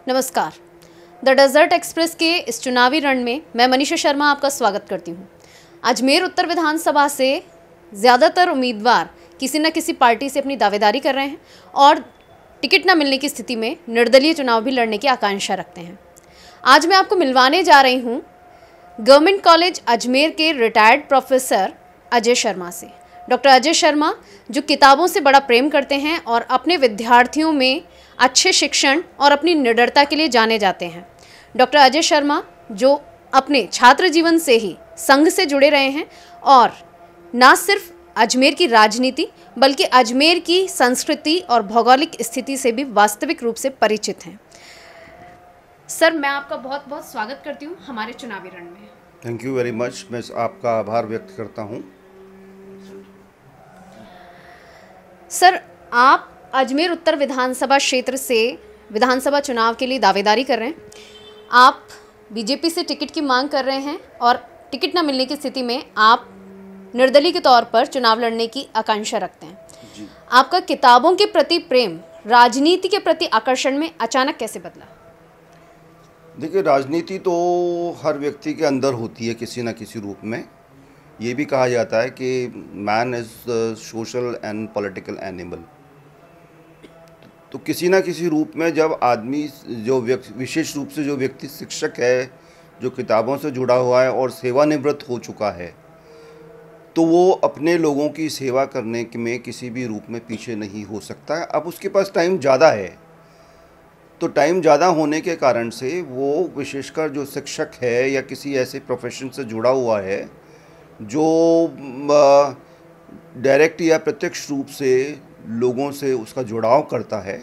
नमस्कार। The desert express के इस चुनावी रण में मैं मनीषा शर्मा आपका स्वागत करती हूँ। अजमेर उत्तर विधानसभा से ज़्यादातर उम्मीदवार किसी न किसी पार्टी से अपनी दावेदारी कर रहे हैं और टिकट न मिलने की स्थिति में निर्दलीय चुनाव भी लड़ने की आकांक्षा रखते हैं। आज मैं आपको मिलवाने जा रही हूँ गवर्नमेंट कॉलेज अजमेर के रिटायर्ड प्रोफेसर अजय शर्मा से। डॉक्टर अजय शर्मा जो किताबों से बड़ा प्रेम करते हैं और अपने विद्यार्थियों में अच्छे शिक्षण और अपनी निडरता के लिए जाने जाते हैं। डॉक्टर अजय शर्मा जो अपने छात्र जीवन से ही संघ से जुड़े रहे हैं और ना सिर्फ अजमेर की राजनीति बल्कि अजमेर की संस्कृति और भौगोलिक स्थिति से भी वास्तविक रूप से परिचित हैं। सर, मैं आपका बहुत बहुत स्वागत करती हूँ हमारे चुनावी रण में। Thank you very much. मैं आपका आभार व्यक्त करता हूँ। सर, आप अजमेर उत्तर विधानसभा क्षेत्र से विधानसभा चुनाव के लिए दावेदारी कर रहे हैं। आप बीजेपी से टिकट की मांग कर रहे हैं और टिकट न मिलने की स्थिति में आप निर्दलीय के तौर पर चुनाव लड़ने की आकांक्षा रखते हैं जी। आपका किताबों के प्रति प्रेम राजनीति के प्रति आकर्षण में अचानक कैसे बदला? देखिए, राजनीति तो हर व्यक्ति के अंदर होती है किसी न किसी रूप में। ये भी कहा जाता है कि man is social and political animal. तो किसी न किसी रूप में जब आदमी जो विशेष रूप से जो व्यक्ति शिक्षक है, जो किताबों से जुड़ा हुआ है और सेवानिवृत्त हो चुका है, तो वो अपने लोगों की सेवा करने में किसी भी रूप में पीछे नहीं हो सकता है। अब उसके पास टाइम ज़्यादा है, तो टाइम ज़्यादा होने के कारण से वो विशेषकर जो शिक्षक है या किसी ऐसे प्रोफेशन से जुड़ा हुआ है जो डायरेक्ट या प्रत्यक्ष रूप से लोगों से उसका जुड़ाव करता है।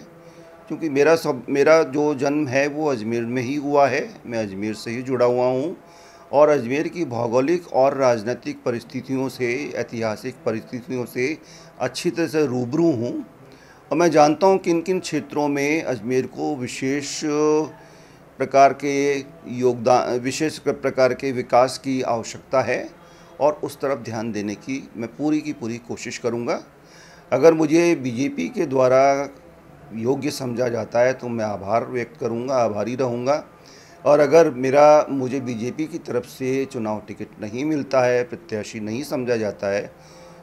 क्योंकि मेरा जो जन्म है वो अजमेर में ही हुआ है, मैं अजमेर से ही जुड़ा हुआ हूँ और अजमेर की भौगोलिक और राजनीतिक परिस्थितियों से, ऐतिहासिक परिस्थितियों से अच्छी तरह से रूबरू हूँ और मैं जानता हूँ किन किन क्षेत्रों में अजमेर को विशेष प्रकार के विकास की आवश्यकता है और उस तरफ ध्यान देने की मैं पूरी की पूरी कोशिश करूँगा। अगर मुझे बीजेपी के द्वारा योग्य समझा जाता है तो मैं आभार व्यक्त करूँगा, आभारी रहूँगा। और अगर मुझे बीजेपी की तरफ से चुनाव टिकट नहीं मिलता है, प्रत्याशी नहीं समझा जाता है,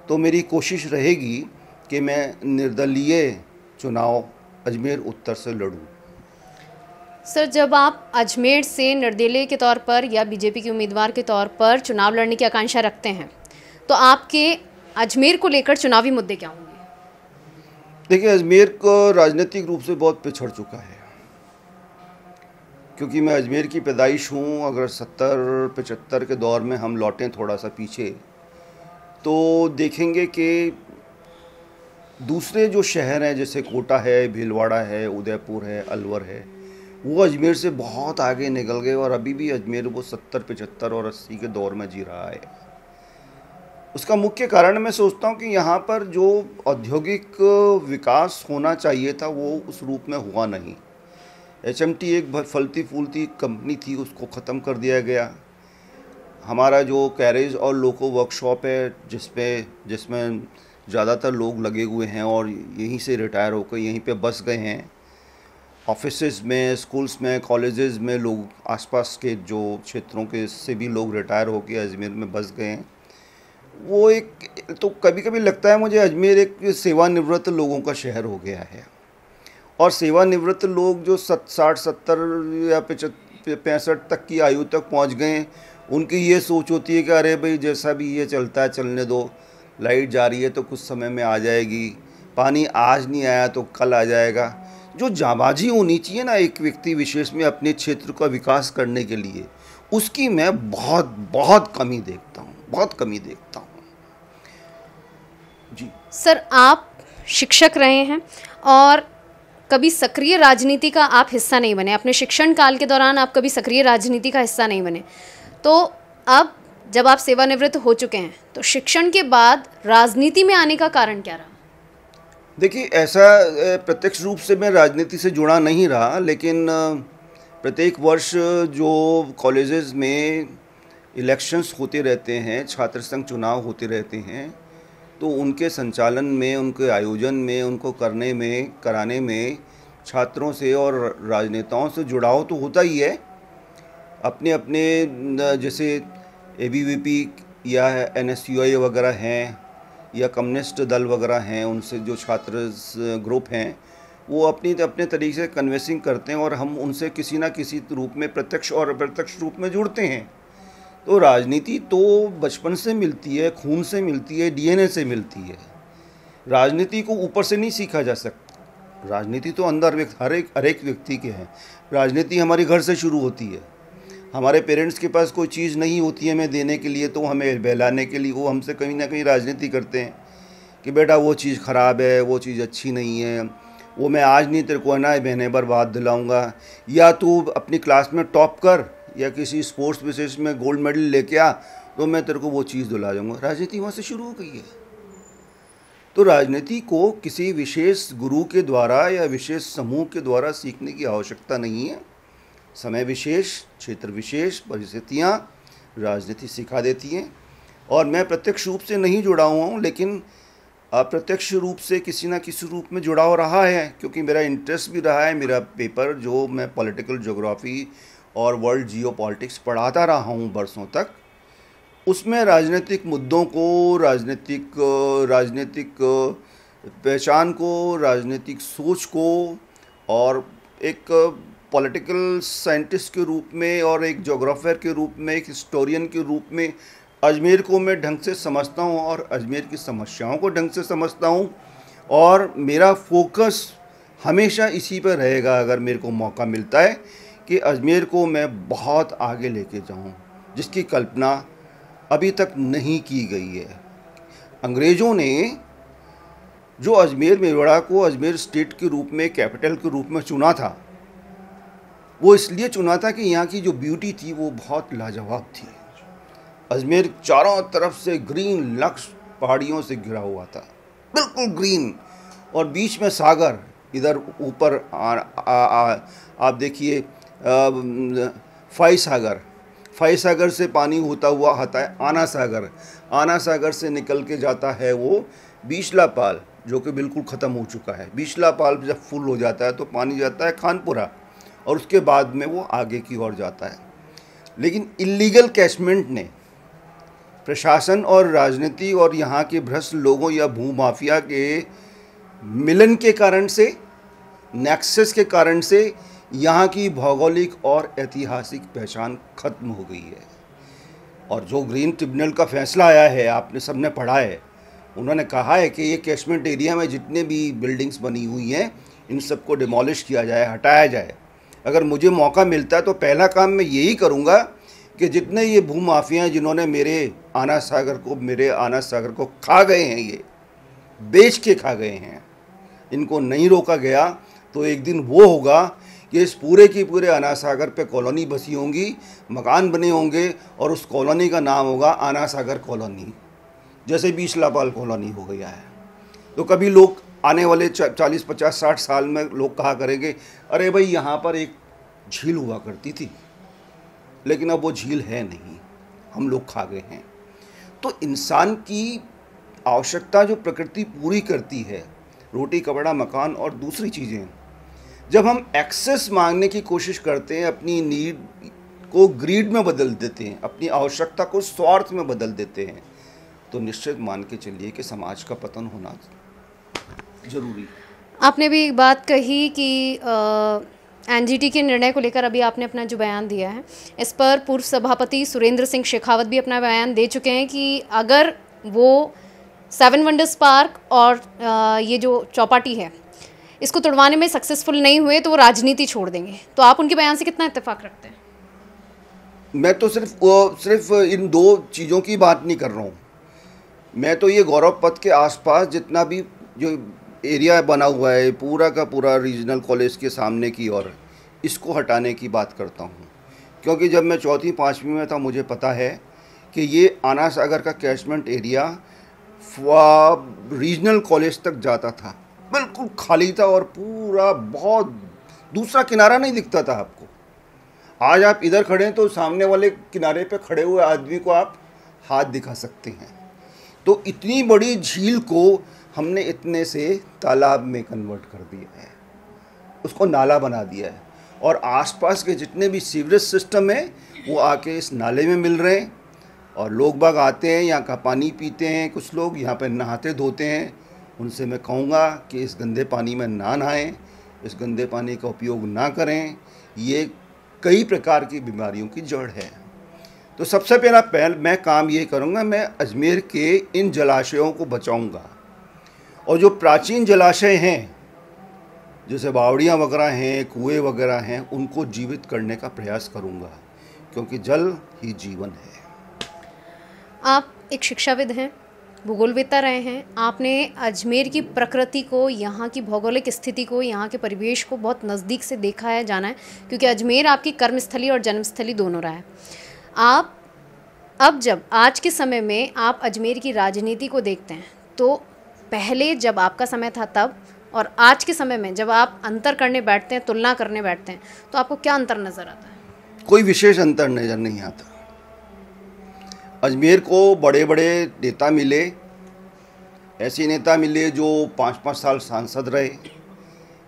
तो मेरी कोशिश रहेगी कि मैं निर्दलीय चुनाव अजमेर उत्तर से लड़ूँ। सर, जब आप अजमेर से निर्दलीय के तौर पर या बीजेपी के उम्मीदवार के तौर पर चुनाव लड़ने की आकांक्षा रखते हैं, तो आपके अजमेर को लेकर चुनावी मुद्दे क्या होंगे? देखिए, अजमेर को राजनीतिक रूप से बहुत पिछड़ चुका है। क्योंकि मैं अजमेर की पैदाइश हूँ। अगर 70-75 के दौर में हम लौटें थोड़ा सा पीछे, तो देखेंगे कि दूसरे जो शहर हैं जैसे कोटा है, भीलवाड़ा है, उदयपुर है, अलवर है, वो अजमेर से बहुत आगे निकल गए और अभी भी अजमेर वो 70, 75 और 80 के दौर में जी रहा है। उसका मुख्य कारण मैं सोचता हूँ कि यहाँ पर जो औद्योगिक विकास होना चाहिए था वो उस रूप में हुआ नहीं। HMT एक फलती फूलती कंपनी थी, उसको ख़त्म कर दिया गया। हमारा जो कैरेज और लोको वर्कशॉप है जिसमें ज़्यादातर लोग लगे हुए हैं और यहीं से रिटायर होकर यहीं पे बस गए हैं। ऑफिसेज में, स्कूल्स में, कॉलेजेस में लोग आसपास के जो क्षेत्रों के से भी लोग रिटायर होकर अजमेर में बस गए हैं। वो एक तो कभी कभी लगता है मुझे अजमेर एक सेवानिवृत्त लोगों का शहर हो गया है और सेवानिवृत्त लोग जो 60, 70 या 65 तक की आयु तक पहुंच गए, उनकी ये सोच होती है कि अरे भाई जैसा भी ये चलता है चलने दो, लाइट जा रही है तो कुछ समय में आ जाएगी, पानी आज नहीं आया तो कल आ जाएगा। जो जाबाजी होनी चाहिए ना एक व्यक्ति विशेष में अपने क्षेत्र का विकास करने के लिए, उसकी मैं बहुत कमी देखता हूँ, बहुत कमी देखता हूँ जी। सर, आप शिक्षक रहे हैं और कभी सक्रिय राजनीति का आप हिस्सा नहीं बने। अपने शिक्षण काल के दौरान आप कभी सक्रिय राजनीति का हिस्सा नहीं बने, तो अब जब आप सेवानिवृत्त हो चुके हैं तो शिक्षण के बाद राजनीति में आने का कारण क्या रहा? देखिए, ऐसा प्रत्यक्ष रूप से मैं राजनीति से जुड़ा नहीं रहा, लेकिन प्रत्येक वर्ष जो कॉलेजेस में इलेक्शंस होते रहते हैं, छात्र संघ चुनाव होते रहते हैं, तो उनके संचालन में, उनके आयोजन में, उनको कराने में छात्रों से और राजनेताओं से जुड़ाव तो होता ही है। अपने अपने जैसे ABVP या NSUI वगैरह हैं या कम्युनिस्ट दल वगैरह हैं, उनसे जो छात्र ग्रुप हैं वो अपने तरीके से कन्वेंसिंग करते हैं और हम उनसे किसी ना किसी रूप में प्रत्यक्ष और अप्रत्यक्ष रूप में जुड़ते हैं। तो राजनीति तो बचपन से मिलती है, खून से मिलती है, DNA से मिलती है। राजनीति को ऊपर से नहीं सीखा जा सकता। राजनीति तो अंदर हर एक व्यक्ति के है। राजनीति हमारे घर से शुरू होती है। हमारे पेरेंट्स के पास कोई चीज़ नहीं होती है हमें देने के लिए, तो हमें बहलाने के लिए वो हमसे कहीं ना कहीं राजनीति करते हैं कि बेटा वो चीज़ ख़राब है, वो चीज़ अच्छी नहीं है, वो मैं आज नहीं तेरे को है ना महीने भर बाद दिलाऊंगा, या तू अपनी क्लास में टॉप कर या किसी स्पोर्ट्स विशेष में गोल्ड मेडल लेके आ तो मैं तेरे को वो चीज़ दिला जाऊँगा। राजनीति वहाँ से शुरू हो गई है। तो राजनीति को किसी विशेष गुरु के द्वारा या विशेष समूह के द्वारा सीखने की आवश्यकता नहीं है। समय विशेष, क्षेत्र विशेष परिस्थितियाँ राजनीति सिखा देती हैं। और मैं प्रत्यक्ष रूप से नहीं जुड़ा हुआ हूँ, लेकिन अप्रत्यक्ष रूप से किसी ना किसी रूप में जुड़ाव रहा है, क्योंकि मेरा इंटरेस्ट भी रहा है। मेरा पेपर जो मैं पॉलिटिकल ज्योग्राफी और वर्ल्ड जियो पॉलिटिक्स पढ़ाता रहा हूँ बरसों तक, उसमें राजनीतिक मुद्दों को, राजनीतिक पहचान को, राजनीतिक सोच को और एक पॉलिटिकल साइंटिस्ट के रूप में और एक ज्योग्राफर के रूप में, एक हिस्टोरियन के रूप में अजमेर को मैं ढंग से समझता हूँ और अजमेर की समस्याओं को ढंग से समझता हूँ। और मेरा फोकस हमेशा इसी पर रहेगा, अगर मेरे को मौका मिलता है, कि अजमेर को मैं बहुत आगे लेके जाऊँ, जिसकी कल्पना अभी तक नहीं की गई है। अंग्रेज़ों ने जो अजमेर मेवाड़ा को अजमेर स्टेट के रूप में, कैपिटल के रूप में चुना था, वो इसलिए चुना था कि यहाँ की जो ब्यूटी थी वो बहुत लाजवाब थी। अजमेर चारों तरफ से ग्रीन लक्स पहाड़ियों से घिरा हुआ था, बिल्कुल ग्रीन, और बीच में सागर। इधर ऊपर आप देखिए फाई सागर से पानी होता हुआ आता है आना सागर से निकल के जाता है वो बीसला पाल, जो कि बिल्कुल ख़त्म हो चुका है। बीसला पाल जब फुल हो जाता है तो पानी जाता है खानपुरा, और उसके बाद में वो आगे की ओर जाता है। लेकिन इलीगल कैचमेंट ने प्रशासन और राजनीति और यहाँ के भ्रष्ट लोगों या भूमाफिया के मिलन के कारण से, नेक्सस के कारण से, यहाँ की भौगोलिक और ऐतिहासिक पहचान खत्म हो गई है। और जो ग्रीन ट्रिब्यूनल का फैसला आया है, आपने सबने पढ़ा है, उन्होंने कहा है कि ये कैचमेंट एरिया में जितने भी बिल्डिंग्स बनी हुई हैं इन सबको डिमोलिश किया जाए, हटाया जाए। अगर मुझे मौका मिलता है तो पहला काम मैं यही करूँगा कि जितने ये भूमाफिया हैं जिन्होंने मेरे आना सागर को खा गए हैं, ये बेच के खा गए हैं, इनको नहीं रोका गया तो एक दिन वो होगा कि इस पूरे की पूरे आना सागर पे कॉलोनी बसी होंगी, मकान बने होंगे, और उस कॉलोनी का नाम होगा आना सागर कॉलोनी, जैसे बीसलापाल कॉलोनी हो गया है। तो कभी लोग आने वाले 40, 50, 60 साल में लोग कहा करेंगे, अरे भाई यहाँ पर एक झील हुआ करती थी, लेकिन अब वो झील है नहीं, हम लोग खा गए हैं। तो इंसान की आवश्यकता जो प्रकृति पूरी करती है, रोटी कपड़ा मकान और दूसरी चीज़ें, जब हम एक्सेस मांगने की कोशिश करते हैं, अपनी नीड को ग्रीड में बदल देते हैं, अपनी आवश्यकता को स्वार्थ में बदल देते हैं, तो निश्चित मान के चलिए कि समाज का पतन होना जरूरी। आपने भी एक बात कही कि एनजीटी के निर्णय को लेकर अभी आपने अपना जो बयान दिया है, इस पर पूर्व सभापति सुरेंद्र सिंह शेखावत भी अपना बयान दे चुके हैं कि अगर वो 7 वंडर्स पार्क और ये जो चौपाटी है इसको तोड़वाने में सक्सेसफुल नहीं हुए तो वो राजनीति छोड़ देंगे। तो आप उनके बयान से कितना इत्तेफाक रखते हैं? मैं तो सिर्फ इन दो चीज़ों की बात नहीं कर रहा हूँ। मैं तो ये गौरव पथ के आसपास जितना भी जो एरिया बना हुआ है, पूरा का पूरा रीजनल कॉलेज के सामने की ओर, इसको हटाने की बात करता हूँ। क्योंकि जब मैं 4वीं 5वीं में था, मुझे पता है कि ये आना सागर का कैचमेंट एरिया रीजनल कॉलेज तक जाता था, बिल्कुल खाली था और पूरा बहुत दूसरा किनारा नहीं दिखता था आपको। आज आप इधर खड़े हैं तो सामने वाले किनारे पे खड़े हुए आदमी को आप हाथ दिखा सकते हैं। तो इतनी बड़ी झील को हमने इतने से तालाब में कन्वर्ट कर दिया है। उसको नाला बना दिया है और आसपास के जितने भी सीवरेज सिस्टम है वो आके इस नाले में मिल रहे हैं और लोग बाग आते हैं, यहाँ का पानी पीते हैं, कुछ लोग यहाँ पर नहाते धोते हैं। उनसे मैं कहूँगा कि इस गंदे पानी में ना नहाएं, इस गंदे पानी का उपयोग ना करें। ये कई प्रकार की बीमारियों की जड़ है। तो सबसे पहले मैं काम ये करूँगा, मैं अजमेर के इन जलाशयों को बचाऊँगा और जो प्राचीन जलाशय हैं जैसे बावड़ियाँ वगैरह हैं, कुएँ वगैरह हैं, उनको जीवित करने का प्रयास करूँगा, क्योंकि जल ही जीवन है। आप एक शिक्षाविद हैं, भूगोलवेत्ता रहे हैं। आपने अजमेर की प्रकृति को, यहाँ की भौगोलिक स्थिति को, यहाँ के परिवेश को बहुत नज़दीक से देखा है, जाना है, क्योंकि अजमेर आपकी कर्मस्थली और जन्मस्थली दोनों रहा है। आप अब जब आज के समय में आप अजमेर की राजनीति को देखते हैं, तो पहले जब आपका समय था तब और आज के समय में जब आप अंतर करने बैठते हैं, तुलना करने बैठते हैं, तो आपको क्या अंतर नज़र आता है? कोई विशेष अंतर नज़र नहीं आता। अजमेर को बड़े बड़े नेता मिले, ऐसे नेता मिले जो 5-5 साल सांसद रहे,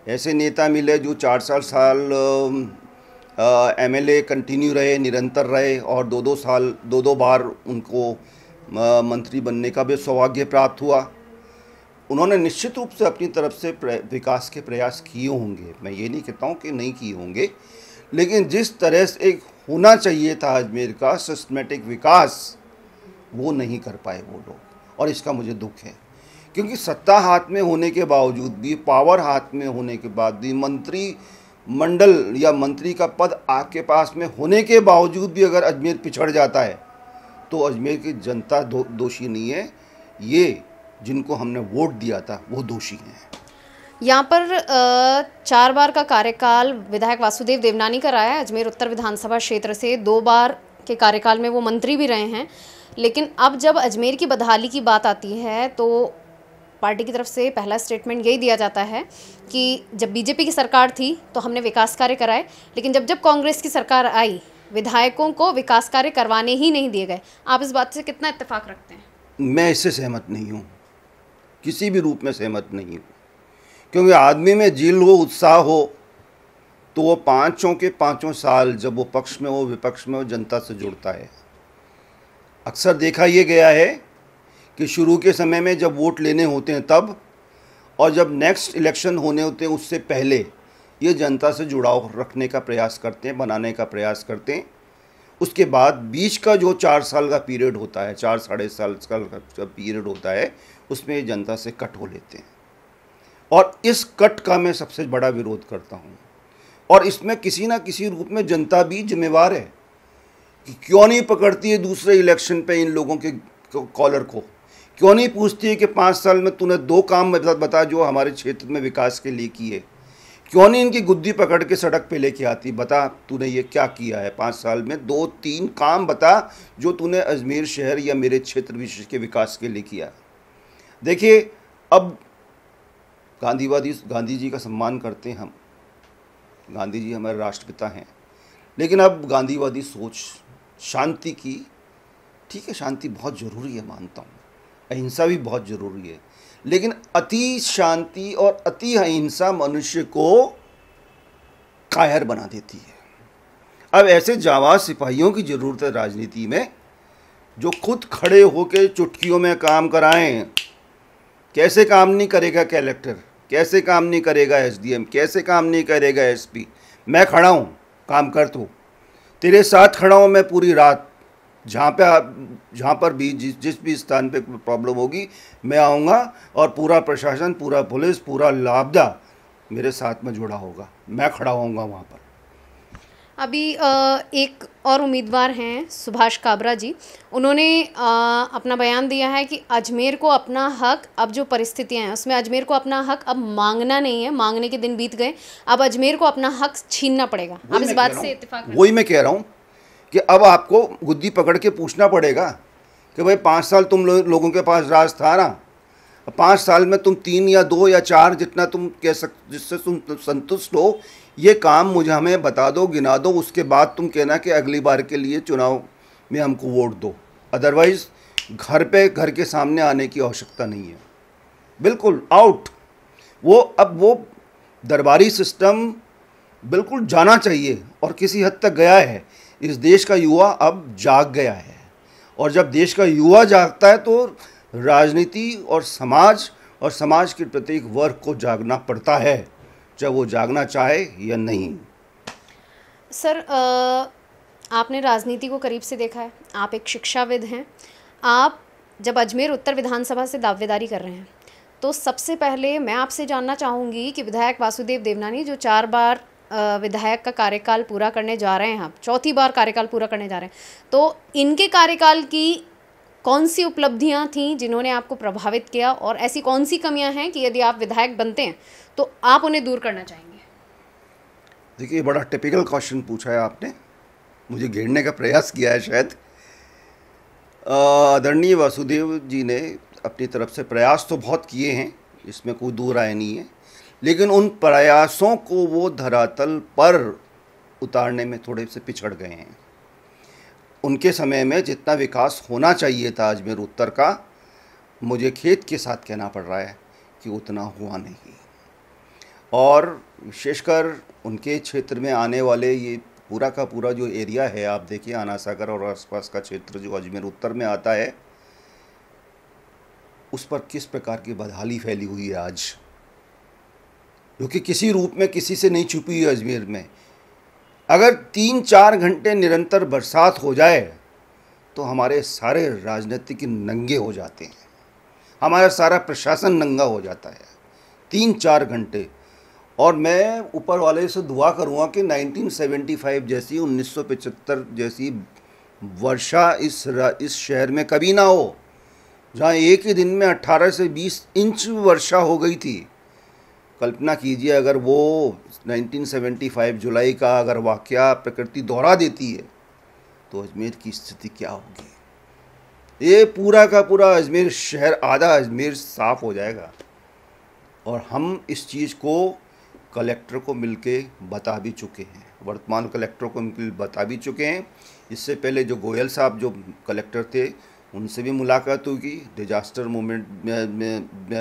ऐसे नेता मिले जो 4-4 साल एमएलए कंटिन्यू रहे, निरंतर रहे और 2-2 साल 2-2 बार उनको मंत्री बनने का भी सौभाग्य प्राप्त हुआ। उन्होंने निश्चित रूप से अपनी तरफ से विकास के प्रयास किए होंगे, मैं ये नहीं कहता हूँ कि नहीं किए होंगे, लेकिन जिस तरह से एक होना चाहिए था अजमेर का सिस्टमेटिक विकास, वो नहीं कर पाए वो लोग और इसका मुझे दुख है। क्योंकि सत्ता हाथ में होने के बावजूद भी, पावर हाथ में होने के बाद भी, मंत्री मंडल या मंत्री का पद आपके पास में होने के बावजूद भी अगर अजमेर पिछड़ जाता है तो अजमेर की जनता दोषी नहीं है, ये जिनको हमने वोट दिया था वो दोषी हैं। यहाँ पर 4 बार का कार्यकाल विधायक वासुदेव देवनानी का रहा है। अजमेर उत्तर विधानसभा क्षेत्र से 2 बार के कार्यकाल में वो मंत्री भी रहे हैं। लेकिन अब जब अजमेर की बदहाली की बात आती है तो पार्टी की तरफ से पहला स्टेटमेंट यही दिया जाता है कि जब बीजेपी की सरकार थी तो हमने विकास कार्य कराए, लेकिन जब कांग्रेस की सरकार आई विधायकों को विकास कार्य करवाने ही नहीं दिए गए। आप इस बात से कितना इत्तेफाक रखते हैं? मैं इससे सहमत नहीं हूँ, किसी भी रूप में सहमत नहीं हूँ। क्योंकि आदमी में जील हो, उत्साह हो, तो वो 5 के 5 साल जब वो पक्ष में हो विपक्ष में हो जनता से जुड़ता है। अक्सर देखा ये गया है कि शुरू के समय में जब वोट लेने होते हैं तब, और जब नेक्स्ट इलेक्शन होने होते हैं उससे पहले ये जनता से जुड़ाव रखने का प्रयास करते हैं, बनाने का प्रयास करते हैं। उसके बाद बीच का जो 4 साल का पीरियड होता है, 4 साढ़े साल का पीरियड होता है, उसमें जनता से कट हो लेते हैं और इस कट का मैं सबसे बड़ा विरोध करता हूँ। और इसमें किसी ना किसी रूप में जनता भी जिम्मेवार है कि क्यों नहीं पकड़ती है दूसरे इलेक्शन पे इन लोगों के कॉलर को, क्यों नहीं पूछती है कि 5 साल में तूने 2 काम बता जो हमारे क्षेत्र में विकास के लिए किए, क्यों नहीं इनकी गुद्दी पकड़ के सड़क पे लेके आती, बता तूने ये क्या किया है 5 साल में, 2-3 काम बता जो तूने अजमेर शहर या मेरे क्षेत्र विशेष के विकास के लिए किया। देखिए, अब गांधी जी का सम्मान करते हैं हम, गांधी जी हमारे राष्ट्रपिता हैं, लेकिन अब गांधीवादी सोच शांति की, ठीक है शांति बहुत ज़रूरी है, मानता हूँ, अहिंसा भी बहुत ज़रूरी है, लेकिन अति शांति और अति अहिंसा मनुष्य को कायर बना देती है। अब ऐसे जाबाज सिपाहियों की ज़रूरत है राजनीति में जो खुद खड़े होकर चुटकियों में काम कराएं। कैसे काम नहीं करेगा कलेक्टर, कैसे काम नहीं करेगा एसडीएम, कैसे काम नहीं करेगा एसपी, मैं खड़ा हूँ, काम कर तू, तेरे साथ खड़ा हूँ मैं पूरी रात, जहाँ पर भी जिस भी स्थान पे प्रॉब्लम होगी मैं आऊँगा और पूरा प्रशासन, पूरा पुलिस, पूरा लापता मेरे साथ में जुड़ा होगा, मैं खड़ा होऊंगा वहाँ पर। अभी एक और उम्मीदवार हैं सुभाष काबरा जी, उन्होंने अपना बयान दिया है कि अजमेर को अपना हक, अब जो परिस्थितियां हैं उसमें अजमेर को अपना हक अब मांगना नहीं है, मांगने के दिन बीत गए, अब अजमेर को अपना हक छीनना पड़ेगा। आप इस बात से इत्तेफाक करते हैं? वही मैं कह रहा हूँ कि अब आपको गुद्दी पकड़ के पूछना पड़ेगा कि भाई 5 साल तुम लोगों के पास राज था ना, 5 साल में तुम 3 या 2 या 4 जितना तुम कह जिससे तुम संतुष्ट हो, ये काम मुझे हमें बता दो, गिना दो, उसके बाद तुम कहना कि अगली बार के लिए चुनाव में हमको वोट दो। अदरवाइज़ घर के सामने आने की आवश्यकता नहीं है, बिल्कुल आउट। वो अब वो दरबारी सिस्टम बिल्कुल जाना चाहिए और किसी हद तक गया है। इस देश का युवा अब जाग गया है, और जब देश का युवा जागता है तो राजनीति और समाज के प्रत्येक वर्ग को जागना पड़ता है, चाहे वो जागना चाहे या नहीं। सर, आपने राजनीति को करीब से देखा है, आप एक शिक्षाविद हैं। आप जब अजमेर उत्तर विधानसभा से दावेदारी कर रहे हैं, तो सबसे पहले मैं आपसे जानना चाहूँगी कि विधायक वासुदेव देवनानी जो 4 बार विधायक का कार्यकाल पूरा करने जा रहे हैं, आप चौथी बार कार्यकाल पूरा करने जा रहे हैं, तो इनके कार्यकाल की कौन सी उपलब्धियां थीं जिन्होंने आपको प्रभावित किया, और ऐसी कौन सी कमियां हैं कि यदि आप विधायक बनते हैं तो आप उन्हें दूर करना चाहेंगे? देखिए, बड़ा टिपिकल क्वेश्चन पूछा है आपने, मुझे घेरने का प्रयास किया है शायद। आदरणीय वासुदेव जी ने अपनी तरफ से प्रयास तो बहुत किए हैं, इसमें कोई दो राय नहीं है, लेकिन उन प्रयासों को वो धरातल पर उतारने में थोड़े से पिछड़ गए हैं। उनके समय में जितना विकास होना चाहिए था अजमेर उत्तर का, मुझे खेद के साथ कहना पड़ रहा है कि उतना हुआ नहीं। और विशेषकर उनके क्षेत्र में आने वाले ये पूरा का पूरा जो एरिया है, आप देखिए आना सागर और आसपास का क्षेत्र जो अजमेर उत्तर में आता है, उस पर किस प्रकार की बदहाली फैली हुई है आज, जो कि किसी रूप में किसी से नहीं छुपी है। अजमेर में अगर 3-4 घंटे निरंतर बरसात हो जाए तो हमारे सारे राजनीतिक नंगे हो जाते हैं, हमारा सारा प्रशासन नंगा हो जाता है 3-4 घंटे। और मैं ऊपर वाले से दुआ करूँगा कि 1975 जैसी, 1975 जैसी वर्षा इस शहर में कभी ना हो, जहाँ एक ही दिन में 18 से 20 इंच वर्षा हो गई थी। कल्पना कीजिए, अगर वो 1975 जुलाई का अगर वाक़या प्रकृति दोहरा देती है तो अजमेर की स्थिति क्या होगी। ये पूरा का पूरा अजमेर शहर, आधा अजमेर साफ़ हो जाएगा। और हम इस चीज़ को कलेक्टर को मिलके बता भी चुके हैं, वर्तमान कलेक्टर को मिलकर बता भी चुके हैं। इससे पहले जो गोयल साहब जो कलेक्टर थे, उनसे भी मुलाकात होगी। डिजास्टर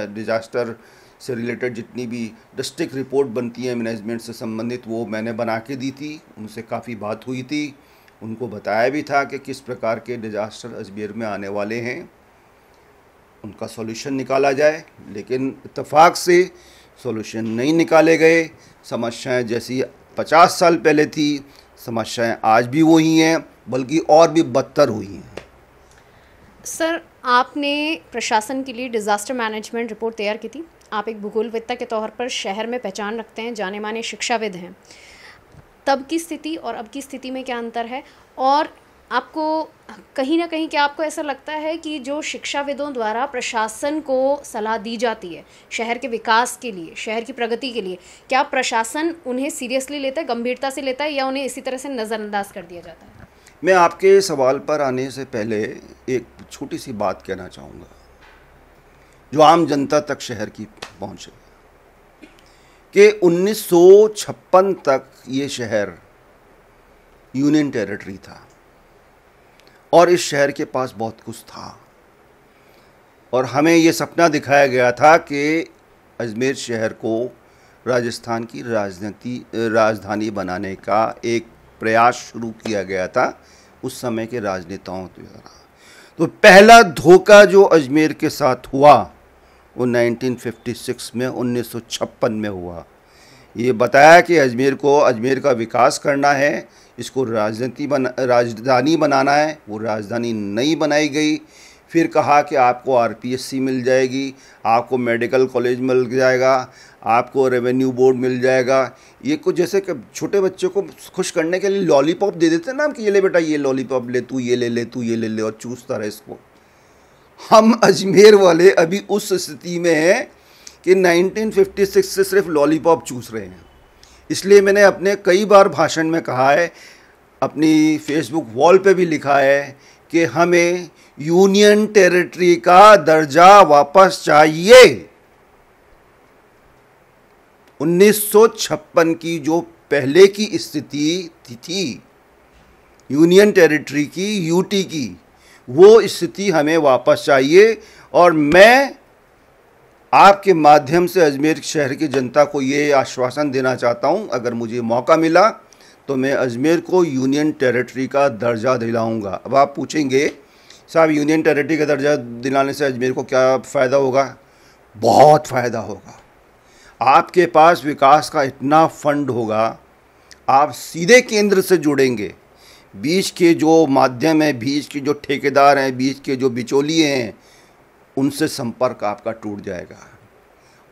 डिजास्टर से रिलेटेड जितनी भी डिस्ट्रिक्ट रिपोर्ट बनती है मैनेजमेंट से संबंधित, वो मैंने बना के दी थी, उनसे काफ़ी बात हुई थी। उनको बताया भी था कि किस प्रकार के डिजास्टर अजमेर में आने वाले हैं, उनका सॉल्यूशन निकाला जाए। लेकिन इत्तेफाक से सॉल्यूशन नहीं निकाले गए। समस्याएं जैसी 50 साल पहले थी, समस्याएं आज भी वही हैं, बल्कि और भी बदतर हुई हैं। सर, आपने प्रशासन के लिए डिज़ास्टर मैनेजमेंट रिपोर्ट तैयार की थी। आप एक भूगोलविद्ता के तौर पर शहर में पहचान रखते हैं, जाने माने शिक्षाविद हैं। तब की स्थिति और अब की स्थिति में क्या अंतर है, और आपको कहीं ना कहीं क्या आपको ऐसा लगता है कि जो शिक्षाविदों द्वारा प्रशासन को सलाह दी जाती है शहर के विकास के लिए, शहर की प्रगति के लिए, क्या प्रशासन उन्हें सीरियसली लेता है, गंभीरता से लेता है, या उन्हें इसी तरह से नज़रअंदाज कर दिया जाता है? मैं आपके सवाल पर आने से पहले एक छोटी सी बात कहना चाहूँगा जो आम जनता तक शहर की पहुँचे, कि 1956 तक ये शहर यूनियन टेरिटरी था और इस शहर के पास बहुत कुछ था, और हमें ये सपना दिखाया गया था कि अजमेर शहर को राजस्थान की राजधानी बनाने का एक प्रयास शुरू किया गया था उस समय के राजनेताओं द्वारा। तो पहला धोखा जो अजमेर के साथ हुआ वो 1956 में, 1956 में हुआ। ये बताया कि अजमेर का विकास करना है, इसको राजधानी बनाना है, वो राजधानी नहीं बनाई गई। फिर कहा कि आपको आरपीएससी मिल जाएगी, आपको मेडिकल कॉलेज मिल जाएगा, आपको रेवेन्यू बोर्ड मिल जाएगा। ये कुछ जैसे कि छोटे बच्चों को खुश करने के लिए लॉलीपॉप दे देते हैं ना, कि ये ले बेटा, ये लॉलीपॉप ले, तू ये ले ले, तू ये ले ले, और चूसता रहे इसको। हम अजमेर वाले अभी उस स्थिति में हैं कि 1956 से सिर्फ लॉलीपॉप चूस रहे हैं। इसलिए मैंने अपने कई बार भाषण में कहा है, अपनी फेसबुक वॉल पे भी लिखा है कि हमें यूनियन टेरिटरी का दर्जा वापस चाहिए। 1956 की जो पहले की स्थिति थी यूनियन टेरिटरी की, यूटी की, वो स्थिति हमें वापस चाहिए। और मैं आपके माध्यम से अजमेर शहर की जनता को ये आश्वासन देना चाहता हूँ, अगर मुझे मौका मिला तो मैं अजमेर को यूनियन टेरिटरी का दर्जा दिलाऊंगा। अब आप पूछेंगे साहब यूनियन टेरिटरी का दर्जा दिलाने से अजमेर को क्या फ़ायदा होगा? बहुत फ़ायदा होगा। आपके पास विकास का इतना फंड होगा, आप सीधे केंद्र से जुड़ेंगे। बीच के जो माध्यम हैं, बीच के जो ठेकेदार हैं, बीच के जो बिचौलिए हैं, उनसे संपर्क आपका टूट जाएगा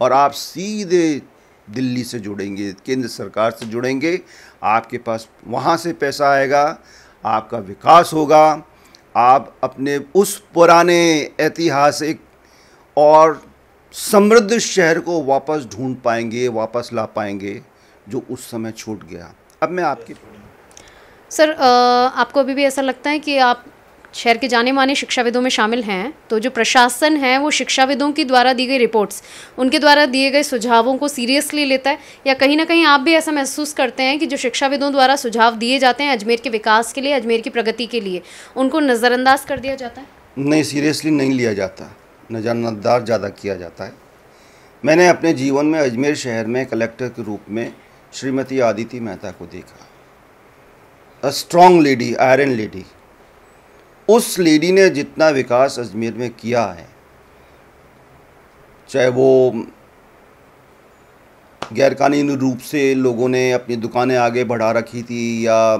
और आप सीधे दिल्ली से जुड़ेंगे, केंद्र सरकार से जुड़ेंगे। आपके पास वहाँ से पैसा आएगा, आपका विकास होगा, आप अपने उस पुराने ऐतिहासिक और समृद्ध शहर को वापस ढूंढ पाएंगे, वापस ला पाएंगे जो उस समय छूट गया। अब मैं आपकी सर, आपको अभी भी ऐसा लगता है कि आप शहर के जाने माने शिक्षाविदों में शामिल हैं, तो जो प्रशासन है वो शिक्षाविदों की द्वारा दी गई रिपोर्ट्स, उनके द्वारा दिए गए सुझावों को सीरियसली लेता है, या कहीं ना कहीं आप भी ऐसा महसूस करते हैं कि जो शिक्षाविदों द्वारा सुझाव दिए जाते हैं अजमेर के विकास के लिए, अजमेर की प्रगति के लिए, उनको नज़रअंदाज कर दिया जाता है? नहीं, सीरियसली नहीं लिया जाता, नज़रअंदाज ज़्यादा किया जाता है। मैंने अपने जीवन में अजमेर शहर में कलेक्टर के रूप में श्रीमती आदिति मेहता को देखा, a strong lady, iron lady. उस लेडी ने जितना विकास अजमेर में किया है, चाहे वो गैरकानूनी रूप से लोगों ने अपनी दुकानें आगे बढ़ा रखी थी या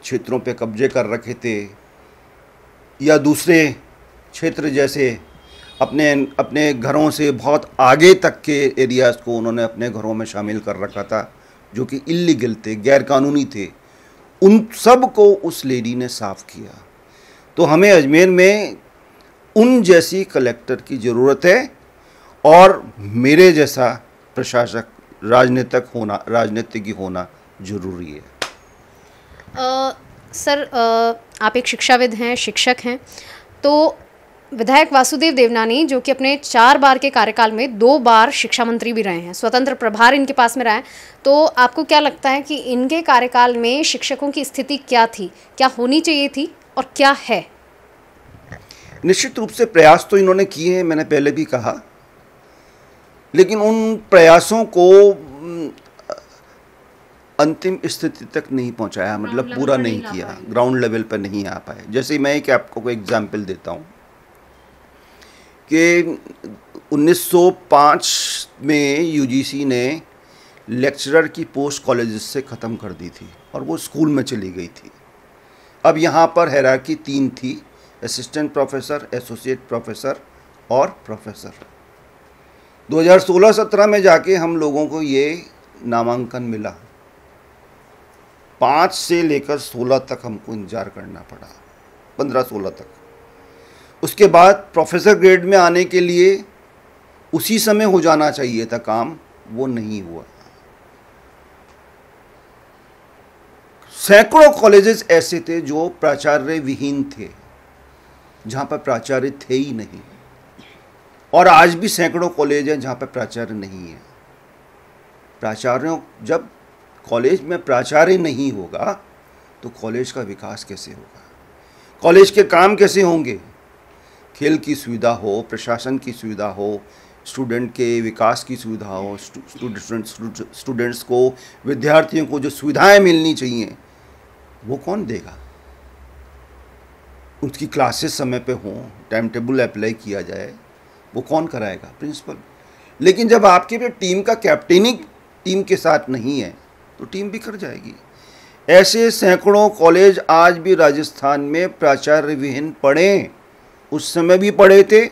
क्षेत्रों पे कब्जे कर रखे थे, या दूसरे क्षेत्र जैसे अपने घरों से बहुत आगे तक के एरियाज़ को उन्होंने अपने घरों में शामिल कर रखा था जो कि इल्लीगल थे, गैरकानूनी थे, उन सब को उस लेडी ने साफ़ किया। तो हमें अजमेर में उन जैसी कलेक्टर की ज़रूरत है और मेरे जैसा प्रशासक, राजनीतिज्ञ होना ज़रूरी है। सर, आप एक शिक्षाविद हैं, शिक्षक हैं, तो विधायक वासुदेव देवनानी जो कि अपने 4 बार के कार्यकाल में 2 बार शिक्षा मंत्री भी रहे हैं, स्वतंत्र प्रभार इनके पास में रहा है, तो आपको क्या लगता है कि इनके कार्यकाल में शिक्षकों की स्थिति क्या थी, क्या होनी चाहिए थी और क्या है? निश्चित रूप से प्रयास तो इन्होंने किए हैं, मैंने पहले भी कहा, लेकिन उन प्रयासों को अंतिम स्थिति तक नहीं पहुंचाया, मतलब पूरा नहीं किया, ग्राउंड लेवल पर नहीं आ पाए। जैसे मैं एक आपको एग्जाम्पल देता हूं कि 1905 में यूजीसी ने लेक्चरर की पोस्ट कॉलेजेस से ख़त्म कर दी थी और वो स्कूल में चली गई थी। अब यहाँ पर हायरार्की 3 थी, असिस्टेंट प्रोफेसर, एसोसिएट प्रोफेसर और प्रोफेसर। 2016-17 में जाके हम लोगों को ये नामांकन मिला, 5 से लेकर 16 तक हमको इंतजार करना पड़ा, 15-16 तक। उसके बाद प्रोफेसर ग्रेड में आने के लिए उसी समय हो जाना चाहिए था काम, वो नहीं हुआ। सैकड़ों कॉलेजेस ऐसे थे जो प्राचार्य विहीन थे, जहाँ पर प्राचार्य थे ही नहीं, और आज भी सैकड़ों कॉलेज हैं जहाँ पर प्राचार्य नहीं है। प्राचार्यों, जब कॉलेज में प्राचार्य नहीं होगा तो कॉलेज का विकास कैसे होगा, कॉलेज के काम कैसे होंगे? खेल की सुविधा हो, प्रशासन की सुविधा हो, स्टूडेंट के विकास की सुविधा हो, स्टूडेंट्स को, विद्यार्थियों को जो सुविधाएं मिलनी चाहिए वो कौन देगा? उसकी क्लासेस समय पे हों, टाइम टेबल अप्लाई किया जाए, वो कौन कराएगा? प्रिंसिपल। लेकिन जब आपके पे टीम का कैप्टेनिंग टीम के साथ नहीं है तो टीम बिखर जाएगी। ऐसे सैकड़ों कॉलेज आज भी राजस्थान में प्राचार्य विहीन पड़े, उस समय भी पढ़े थे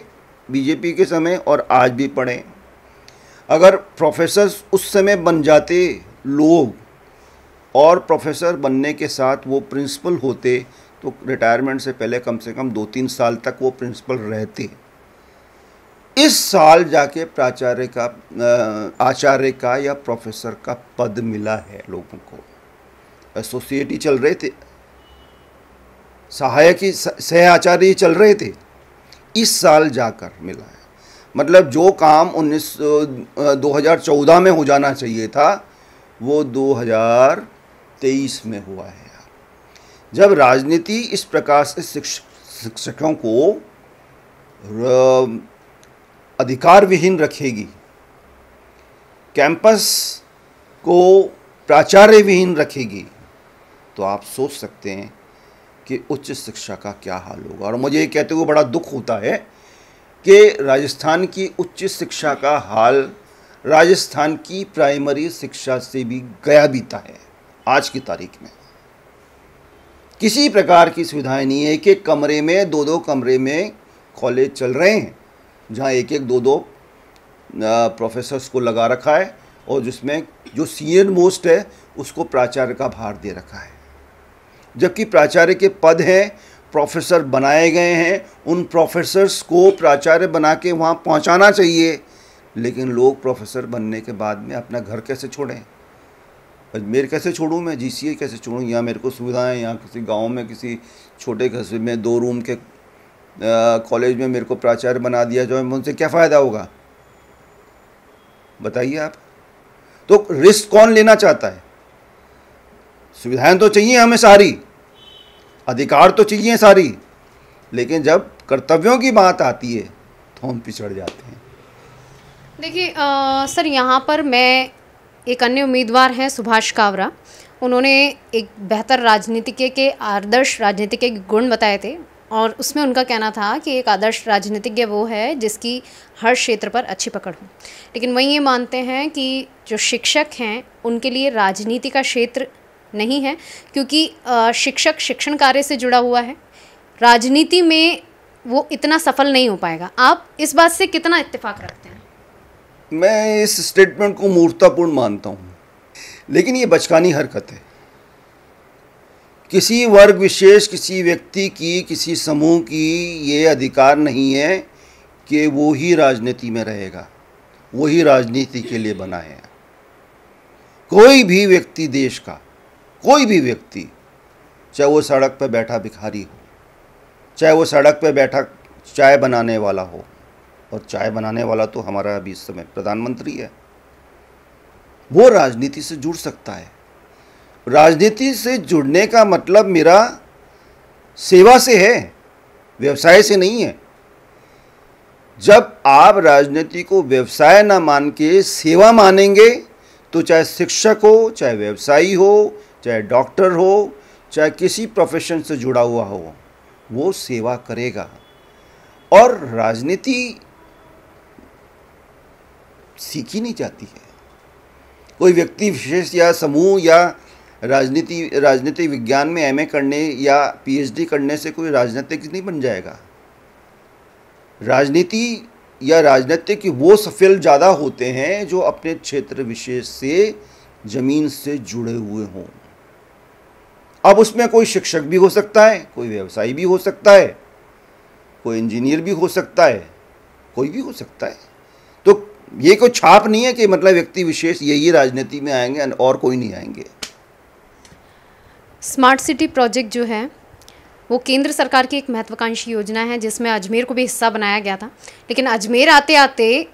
बीजेपी के समय और आज भी पढ़े। अगर प्रोफेसर उस समय बन जाते लोग और प्रोफेसर बनने के साथ वो प्रिंसिपल होते तो रिटायरमेंट से पहले कम से कम 2-3 साल तक वो प्रिंसिपल रहते। इस साल जाके प्राचार्य का, आचार्य का या प्रोफेसर का पद मिला है लोगों को। एसोसिएट ही चल रहे थे, सहायक ही, सह आचार्य ही चल रहे थे, इस साल जाकर मिला है। मतलब जो काम 2014 में हो जाना चाहिए था वो 2023 में हुआ है। जब राजनीति इस प्रकार से शिक्षकों को अधिकार विहीन रखेगी, कैंपस को प्राचार्य विहीन रखेगी, तो आप सोच सकते हैं कि उच्च शिक्षा का क्या हाल होगा। और मुझे ये कहते हुए बड़ा दुख होता है कि राजस्थान की उच्च शिक्षा का हाल राजस्थान की प्राइमरी शिक्षा से भी गया बीता है। आज की तारीख में किसी प्रकार की सुविधाएं नहीं है। एक एक कमरे में, दो दो कमरे में कॉलेज चल रहे हैं, जहां एक एक दो दो प्रोफेसर्स को लगा रखा है, और जिसमें जो सीनियर मोस्ट है उसको प्राचार्य का भार दे रखा है। जबकि प्राचार्य के पद हैं, प्रोफेसर बनाए गए हैं, उन प्रोफेसर्स को प्राचार्य बना के वहाँ पहुँचाना चाहिए, लेकिन लोग प्रोफेसर बनने के बाद में अपना घर कैसे छोड़ें? अजमेर कैसे छोड़ूँ मैं? GCA कैसे छोड़ूँ? यहाँ मेरे को सुविधाएं, यहाँ किसी गांव में किसी छोटे कस्बे में 2 रूम के कॉलेज में मेरे को प्राचार्य बना दिया जाए, उनसे क्या फ़ायदा होगा बताइए आप? तो रिस्क कौन लेना चाहता है? सुविधाएं तो चाहिए हमें सारी, अधिकार तो चाहिए सारी, लेकिन जब कर्तव्यों की बात आती है तो हम पिछड़ जाते हैं। देखिए सर, यहाँ पर मैं एक अन्य उम्मीदवार हैं सुभाष कावरा, उन्होंने एक बेहतर राजनीतिज्ञ के आदर्श राजनीतिज्ञ के गुण बताए थे, और उसमें उनका कहना था कि एक आदर्श राजनीतिज्ञ वो है जिसकी हर क्षेत्र पर अच्छी पकड़ हो। लेकिन वहीं ये मानते हैं कि जो शिक्षक हैं उनके लिए राजनीति का क्षेत्र नहीं है, क्योंकि शिक्षक शिक्षण कार्य से जुड़ा हुआ है, राजनीति में वो इतना सफल नहीं हो पाएगा। आप इस बात से कितना इत्तेफाक रखते हैं? मैं इस स्टेटमेंट को मूर्खतापूर्ण मानता हूँ, लेकिन ये बचकानी हरकत है। किसी वर्ग विशेष, किसी व्यक्ति की, किसी समूह की ये अधिकार नहीं है कि वो ही राजनीति में रहेगा, वो ही राजनीति के लिए बना है। कोई भी व्यक्ति देश का, कोई भी व्यक्ति, चाहे वो सड़क पर बैठा भिखारी हो, चाहे वो सड़क पर बैठा चाय बनाने वाला हो, और चाय बनाने वाला तो हमारा अभी इस समय प्रधानमंत्री है, वो राजनीति से जुड़ सकता है। राजनीति से जुड़ने का मतलब मेरा सेवा से है, व्यवसाय से नहीं है। जब आप राजनीति को व्यवसाय ना मान के सेवा मानेंगे, तो चाहे शिक्षक हो, चाहे व्यवसायी हो, चाहे डॉक्टर हो, चाहे किसी प्रोफेशन से जुड़ा हुआ हो, वो सेवा करेगा। और राजनीति सीखी नहीं जाती है। कोई व्यक्ति विशेष या समूह या राजनीति विज्ञान में MA करने या PhD करने से कोई राजनीतिक नहीं बन जाएगा। राजनीति या राजनीतिक वो सफल ज़्यादा होते हैं जो अपने क्षेत्र विशेष से ज़मीन से जुड़े हुए हों। अब उसमें कोई शिक्षक भी हो सकता है, कोई व्यवसायी भी हो सकता है, कोई इंजीनियर भी हो सकता है, कोई भी हो सकता है। तो ये कोई छाप नहीं है कि मतलब व्यक्ति विशेष यही राजनीति में आएंगे और कोई नहीं आएंगे। स्मार्ट सिटी प्रोजेक्ट जो है वो केंद्र सरकार की एक महत्वाकांक्षी योजना है, जिसमें अजमेर को भी हिस्सा बनाया गया था। लेकिन अजमेर आते आते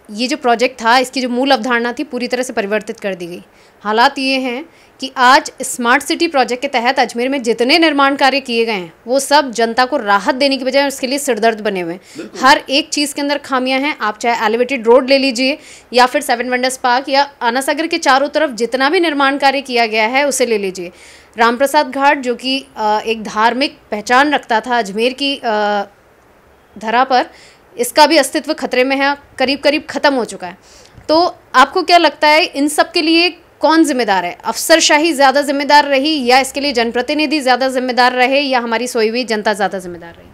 ये जो प्रोजेक्ट था, इसकी जो मूल अवधारणा थी, पूरी तरह से परिवर्तित कर दी गई। हालात ये हैं कि आज स्मार्ट सिटी प्रोजेक्ट के तहत अजमेर में जितने निर्माण कार्य किए गए हैं वो सब जनता को राहत देने की बजाय उसके लिए सिरदर्द बने हुए हैं। हर एक चीज़ के अंदर खामियां हैं। आप चाहे एलिवेटेड रोड ले लीजिए, या फिर 7 वंडर्स पार्क, या आना सागर के चारों तरफ जितना भी निर्माण कार्य किया गया है उसे ले लीजिए। रामप्रसाद घाट, जो कि एक धार्मिक पहचान रखता था अजमेर की धरा पर, इसका भी अस्तित्व खतरे में है, करीब करीब ख़त्म हो चुका है। तो आपको क्या लगता है, इन सब के लिए कौन जिम्मेदार है? अफसरशाही ज़्यादा जिम्मेदार रही, या इसके लिए जनप्रतिनिधि ज़्यादा जिम्मेदार रहे, या हमारी सोई हुई जनता ज़्यादा जिम्मेदार रही?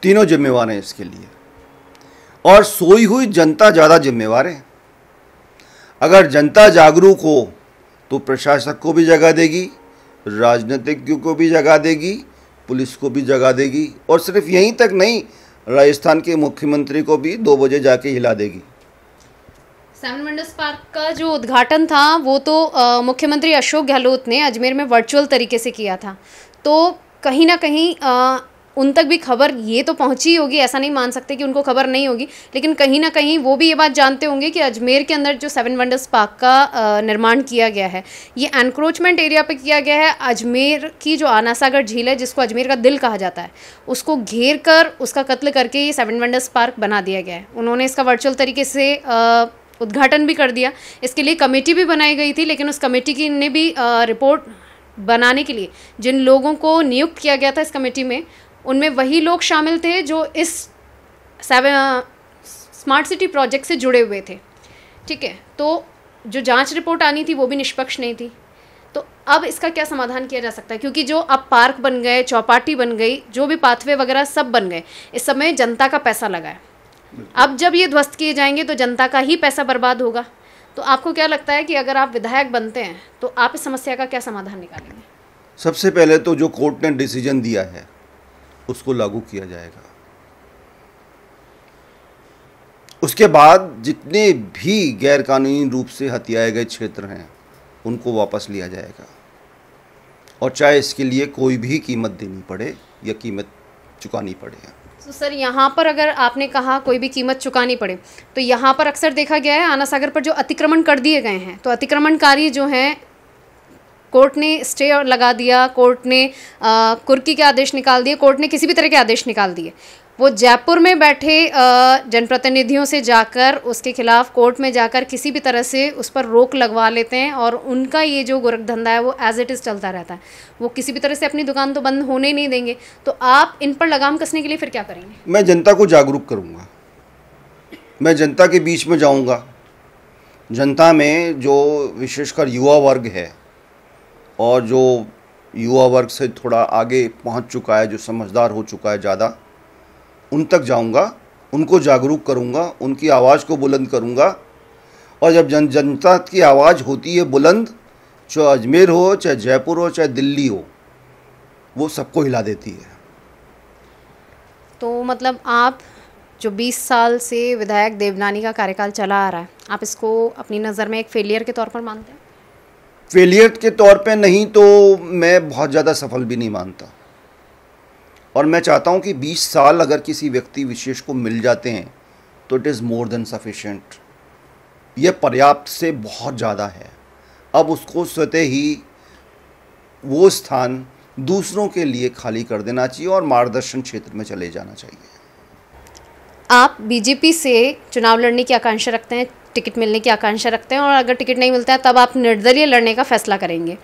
तीनों जिम्मेवार हैं इसके लिए, और सोई हुई जनता ज़्यादा जिम्मेवार है। अगर जनता जागरूक हो तो प्रशासक को भी जगह देगी, राजनीतिज्ञों को भी जगह देगी, पुलिस को भी जगह देगी, और सिर्फ यहीं तक नहीं, राजस्थान के मुख्यमंत्री को भी 2 बजे जाके हिला देगी। 7 वंडर्स पार्क का जो उद्घाटन था वो तो मुख्यमंत्री अशोक गहलोत ने अजमेर में वर्चुअल तरीके से किया था। तो कहीं ना कहीं उन तक भी खबर ये तो पहुंची होगी, ऐसा नहीं मान सकते कि उनको खबर नहीं होगी, लेकिन कहीं ना कहीं वो भी ये बात जानते होंगे कि अजमेर के अंदर जो 7 वंडर्स पार्क का निर्माण किया गया है, ये एनक्रोचमेंट एरिया पे किया गया है। अजमेर की जो आना सागर झील है, जिसको अजमेर का दिल कहा जाता है, उसको घेर कर उसका कत्ल करके ये 7 वंडर्स पार्क बना दिया गया है। उन्होंने इसका वर्चुअल तरीके से उद्घाटन भी कर दिया। इसके लिए कमेटी भी बनाई गई थी, लेकिन उस कमेटी की ने भी रिपोर्ट बनाने के लिए जिन लोगों को नियुक्त किया गया था इस कमेटी में, उनमें वही लोग शामिल थे जो इस स्मार्ट सिटी प्रोजेक्ट से जुड़े हुए थे। ठीक है, तो जो जांच रिपोर्ट आनी थी वो भी निष्पक्ष नहीं थी। तो अब इसका क्या समाधान किया जा सकता है, क्योंकि जो अब पार्क बन गए, चौपाटी बन गई, जो भी पाथवे वगैरह सब बन गए, इस समय जनता का पैसा लगा है। अब जब ये ध्वस्त किए जाएंगे तो जनता का ही पैसा बर्बाद होगा। तो आपको क्या लगता है कि अगर आप विधायक बनते हैं तो आप इस समस्या का क्या समाधान निकालेंगे? सबसे पहले तो जो कोर्ट ने डिसीजन दिया है उसको लागू किया जाएगा। उसके बाद जितने भी गैरकानूनी रूप से हथियाए गए क्षेत्र हैं उनको वापस लिया जाएगा, और चाहे इसके लिए कोई भी कीमत देनी पड़े या कीमत चुकानी पड़े। तो सर, यहाँ पर अगर आपने कहा कोई भी कीमत चुकानी पड़े, तो यहाँ पर अक्सर देखा गया है आना सागर पर जो अतिक्रमण कर दिए गए हैं, तो अतिक्रमणकारी जो हैं कोर्ट ने स्टे लगा दिया, कोर्ट ने कुर्की के आदेश निकाल दिए, कोर्ट ने किसी भी तरह के आदेश निकाल दिए। वो जयपुर में बैठे जनप्रतिनिधियों से जाकर उसके खिलाफ कोर्ट में जाकर किसी भी तरह से उस पर रोक लगवा लेते हैं, और उनका ये जो गोरख धंधा है वो एज इट इज़ चलता रहता है। वो किसी भी तरह से अपनी दुकान तो बंद होने नहीं देंगे। तो आप इन पर लगाम कसने के लिए फिर क्या करेंगे? मैं जनता को जागरूक करूँगा, मैं जनता के बीच में जाऊँगा। जनता में जो विशेषकर युवा वर्ग है और जो युवा वर्ग से थोड़ा आगे पहुँच चुका है, जो समझदार हो चुका है ज़्यादा, उन तक जाऊंगा, उनको जागरूक करूंगा, उनकी आवाज़ को बुलंद करूंगा। और जब जनता की आवाज़ होती है बुलंद, चाहे अजमेर हो, चाहे जयपुर हो, चाहे दिल्ली हो, वो सबको हिला देती है। तो मतलब आप जो 20 साल से विधायक देवनानी का कार्यकाल चला आ रहा है, आप इसको अपनी नज़र में एक फेलियर के तौर पर मानते हैं? फेलियर के तौर पे नहीं तो मैं बहुत ज़्यादा सफल भी नहीं मानता। और मैं चाहता हूं कि 20 साल अगर किसी व्यक्ति विशेष को मिल जाते हैं तो it is more than sufficient. ये पर्याप्त से बहुत ज़्यादा है। अब उसको स्वतः ही वो स्थान दूसरों के लिए खाली कर देना चाहिए और मार्गदर्शन क्षेत्र में चले जाना चाहिए। आप बीजेपी से चुनाव लड़ने की आकांक्षा रखते हैं, टिकट मिलने की आकांक्षा रखते हैं, और अगर टिकट नहीं मिलता है तब आप निर्दलीय लड़ने का फैसला करेंगे।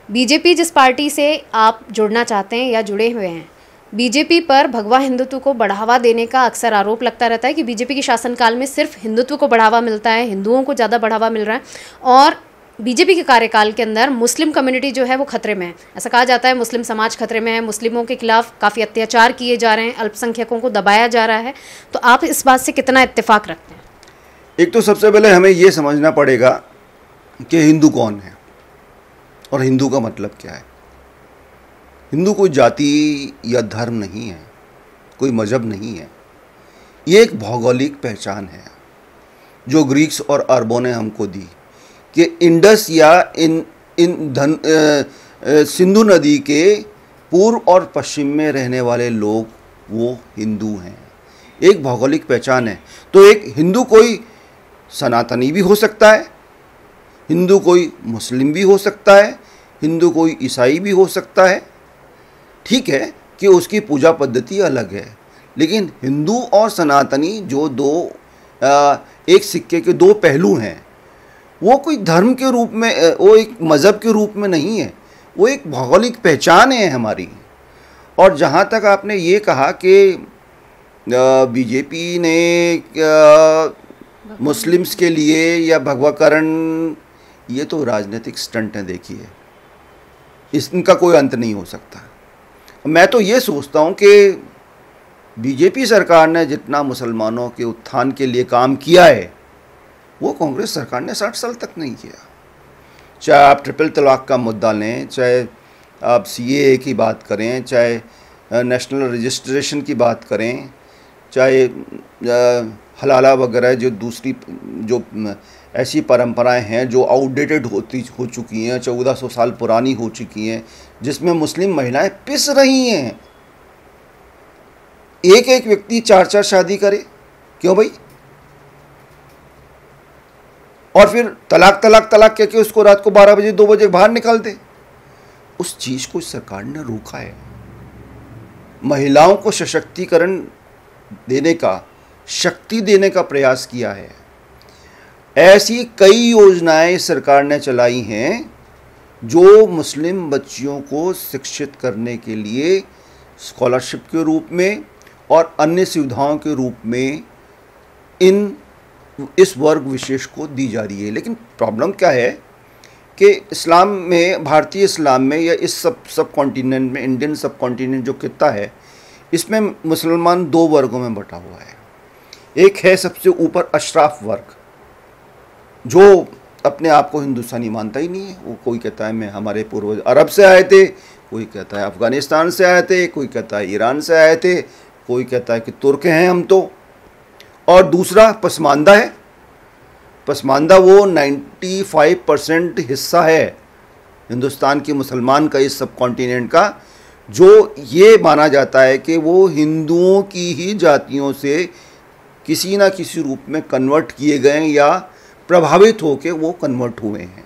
बीजेपी जिस पार्टी से आप जुड़ना चाहते हैं या जुड़े हुए हैं, बीजेपी पर भगवा हिंदुत्व को बढ़ावा देने का अक्सर आरोप लगता रहता है कि बीजेपी के शासनकाल में सिर्फ हिंदुत्व को बढ़ावा मिलता है, हिंदुओं को ज़्यादा बढ़ावा मिल रहा है, और बीजेपी के कार्यकाल के अंदर मुस्लिम कम्युनिटी जो है वो खतरे में है। ऐसा कहा जाता है मुस्लिम समाज खतरे में है, मुस्लिमों के खिलाफ काफ़ी अत्याचार किए जा रहे हैं, अल्पसंख्यकों को दबाया जा रहा है। तो आप इस बात से कितना इत्तेफाक रखते हैं? एक तो सबसे पहले हमें ये समझना पड़ेगा कि हिंदू कौन है और हिंदू का मतलब क्या है। हिंदू कोई जाति या धर्म नहीं है, कोई मजहब नहीं है। ये एक भौगोलिक पहचान है जो ग्रीक्स और अरबों ने हमको दी कि इंडस या सिंधु नदी के पूर्व और पश्चिम में रहने वाले लोग वो हिंदू हैं। एक भौगोलिक पहचान है। तो एक हिंदू कोई सनातनी भी हो सकता है, हिंदू कोई मुस्लिम भी हो सकता है, हिंदू कोई ईसाई भी हो सकता है। ठीक है कि उसकी पूजा पद्धति अलग है, लेकिन हिंदू और सनातनी जो दो एक सिक्के के दो पहलू हैं, वो कोई धर्म के रूप में, वो एक मज़हब के रूप में नहीं है, वो एक भौगोलिक पहचान है हमारी। और जहाँ तक आपने ये कहा कि बीजेपी ने मुस्लिम्स के लिए या भगवाकरण, ये तो राजनीतिक स्टंट है। देखिए, इनका कोई अंत नहीं हो सकता। मैं तो ये सोचता हूँ कि बीजेपी सरकार ने जितना मुसलमानों के उत्थान के लिए काम किया है वो कांग्रेस सरकार ने 60 साल तक नहीं किया। चाहे आप ट्रिपल तलाक का मुद्दा लें, चाहे आप CAA की बात करें, चाहे नेशनल रजिस्ट्रेशन की बात करें, चाहे हलाला वगैरह, जो दूसरी जो ऐसी परंपराएं हैं जो आउटडेटेड हो चुकी हैं, 1400 साल पुरानी हो चुकी हैं, जिसमें मुस्लिम महिलाएं पिस रही हैं। एक एक व्यक्ति 4-4 शादी करे, क्यों भाई? और फिर तलाक तलाक तलाक कह के उसको रात को 12 बजे 2 बजे बाहर निकाल दे। उस चीज को सरकार ने रोका है। महिलाओं को सशक्तिकरण देने का, शक्ति देने का प्रयास किया है। ऐसी कई योजनाएं सरकार ने चलाई हैं जो मुस्लिम बच्चियों को शिक्षित करने के लिए स्कॉलरशिप के रूप में और अन्य सुविधाओं के रूप में इस वर्ग विशेष को दी जा रही है। लेकिन प्रॉब्लम क्या है कि इस्लाम में, भारतीय इस्लाम में या इस सब कॉन्टिनेंट में, इंडियन सब कॉन्टिनेंट जो खित्ता है, इसमें मुसलमान 2 वर्गों में बटा हुआ है। एक है सबसे ऊपर अशराफ वर्ग, जो अपने आप को हिंदुस्तानी मानता ही नहीं है। वो कोई कहता है मैं, हमारे पूर्वज अरब से आए थे, कोई कहता है अफ़गानिस्तान से आए थे, कोई कहता है ईरान से आए थे, कोई कहता है कि तुर्क हैं हम तो। और दूसरा पसमानदा है। पसमानदा वो 95% हिस्सा है हिंदुस्तान के मुसलमान का, इस सब कॉन्टिनेंट का, जो ये माना जाता है कि वो हिंदुओं की ही जातियों से किसी ना किसी रूप में कन्वर्ट किए गए या प्रभावित होकर वो कन्वर्ट हुए हैं।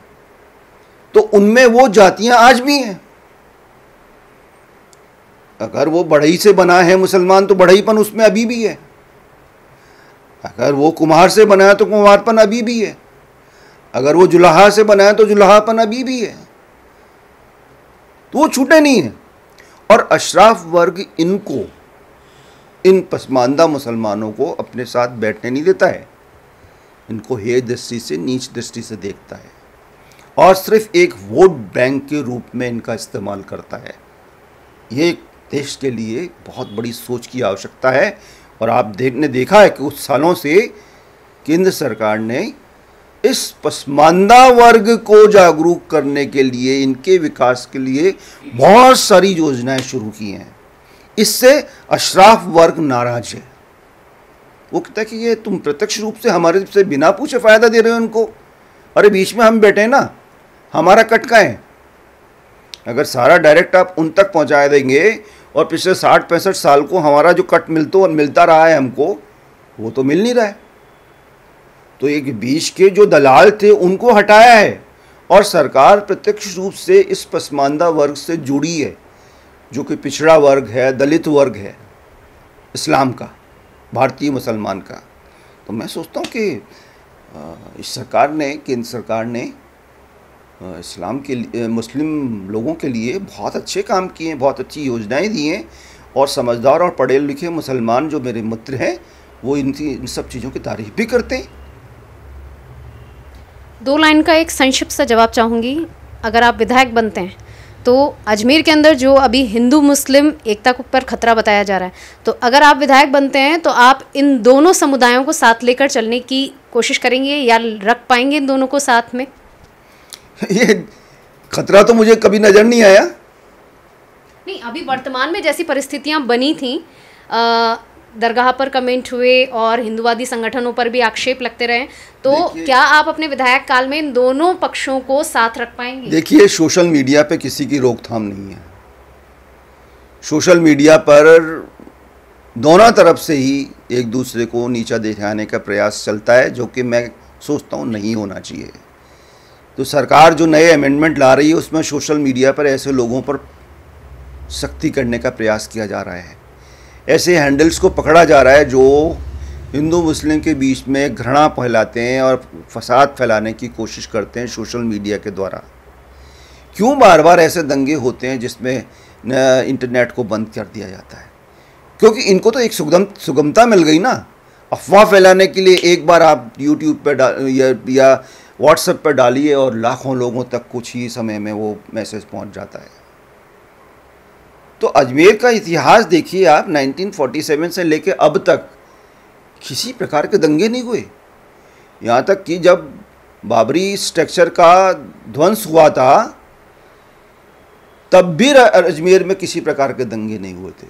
तो उनमें वो जातियां आज भी हैं। अगर वो बढ़ई से बना है मुसलमान, तो बढ़ईपन उसमें अभी भी है। अगर वो कुम्हार से बना है तो कुम्हारपन अभी भी है। अगर वो जुलाहा से बना है तो जुलाहापन अभी भी है। तो वो छूटे नहीं है। और अशराफ वर्ग इनको, इन पसमानदा मुसलमानों को अपने साथ बैठने नहीं देता है। इनको हेय दृष्टि से, नीच दृष्टि से देखता है और सिर्फ एक वोट बैंक के रूप में इनका इस्तेमाल करता है। ये देश के लिए बहुत बड़ी सोच की आवश्यकता है। और आप ने देखा है कि कुछ सालों से केंद्र सरकार ने इस पसमानदा वर्ग को जागरूक करने के लिए, इनके विकास के लिए बहुत सारी योजनाएं शुरू की हैं। इससे अशराफ वर्ग नाराज है। वो कहता है कि ये तुम प्रत्यक्ष रूप से हमारे से बिना पूछे फ़ायदा दे रहे हो इनको। अरे बीच में हम बैठे हैं ना, हमारा कट का है। अगर सारा डायरेक्ट आप उन तक पहुंचा देंगे और पिछले 60-65 साल को हमारा जो कट मिलता रहा है हमको, वो तो मिल नहीं रहा है। तो एक बीच के जो दलाल थे उनको हटाया है और सरकार प्रत्यक्ष रूप से इस पसमानदा वर्ग से जुड़ी है, जो कि पिछड़ा वर्ग है, दलित वर्ग है इस्लाम का, भारतीय मुसलमान का। तो मैं सोचता हूँ कि इस सरकार ने, केंद्र सरकार ने इस्लाम के लिए, मुस्लिम लोगों के लिए बहुत अच्छे काम किए हैं, बहुत अच्छी योजनाएं दी हैं। और समझदार और पढ़े लिखे मुसलमान जो मेरे मित्र हैं, वो इन सब चीज़ों की तारीफ भी करते हैं। 2 लाइन का एक संक्षिप्त सा जवाब चाहूँगी। अगर आप विधायक बनते हैं तो अजमेर के अंदर जो अभी हिंदू मुस्लिम एकता को पर खतरा बताया जा रहा है, तो अगर आप विधायक बनते हैं तो आप इन दोनों समुदायों को साथ लेकर चलने की कोशिश करेंगे या रख पाएंगे इन दोनों को साथ में? ये खतरा तो मुझे कभी नजर नहीं आया। नहीं, अभी वर्तमान में जैसी परिस्थितियां बनी थी, दरगाह पर कमेंट हुए और हिंदुवादी संगठनों पर भी आक्षेप लगते रहे, तो क्या आप अपने विधायक काल में इन दोनों पक्षों को साथ रख पाएंगे? देखिए, सोशल मीडिया पे किसी की रोकथाम नहीं है। सोशल मीडिया पर दोनों तरफ से ही एक दूसरे को नीचा दिखाने का प्रयास चलता है, जो कि मैं सोचता हूँ नहीं होना चाहिए। तो सरकार जो नए अमेंडमेंट ला रही है, उसमें सोशल मीडिया पर ऐसे लोगों पर सख्ती करने का प्रयास किया जा रहा है। ऐसे हैंडल्स को पकड़ा जा रहा है जो हिंदू मुस्लिम के बीच में घृणा फैलाते हैं और फसाद फैलाने की कोशिश करते हैं सोशल मीडिया के द्वारा। क्यों बार बार ऐसे दंगे होते हैं जिसमें इंटरनेट को बंद कर दिया जाता है? क्योंकि इनको तो एक सुगमता मिल गई ना। अफवाह फैलाने के लिए एक बार आप यूट्यूब पर या व्हाट्सएप पर डालिए और लाखों लोगों तक कुछ ही समय में वो मैसेज पहुंच जाता है। तो अजमेर का इतिहास देखिए आप, 1947 से लेकर अब तक किसी प्रकार के दंगे नहीं हुए। यहाँ तक कि जब बाबरी स्ट्रक्चर का ध्वंस हुआ था, तब भी अजमेर में किसी प्रकार के दंगे नहीं हुए थे।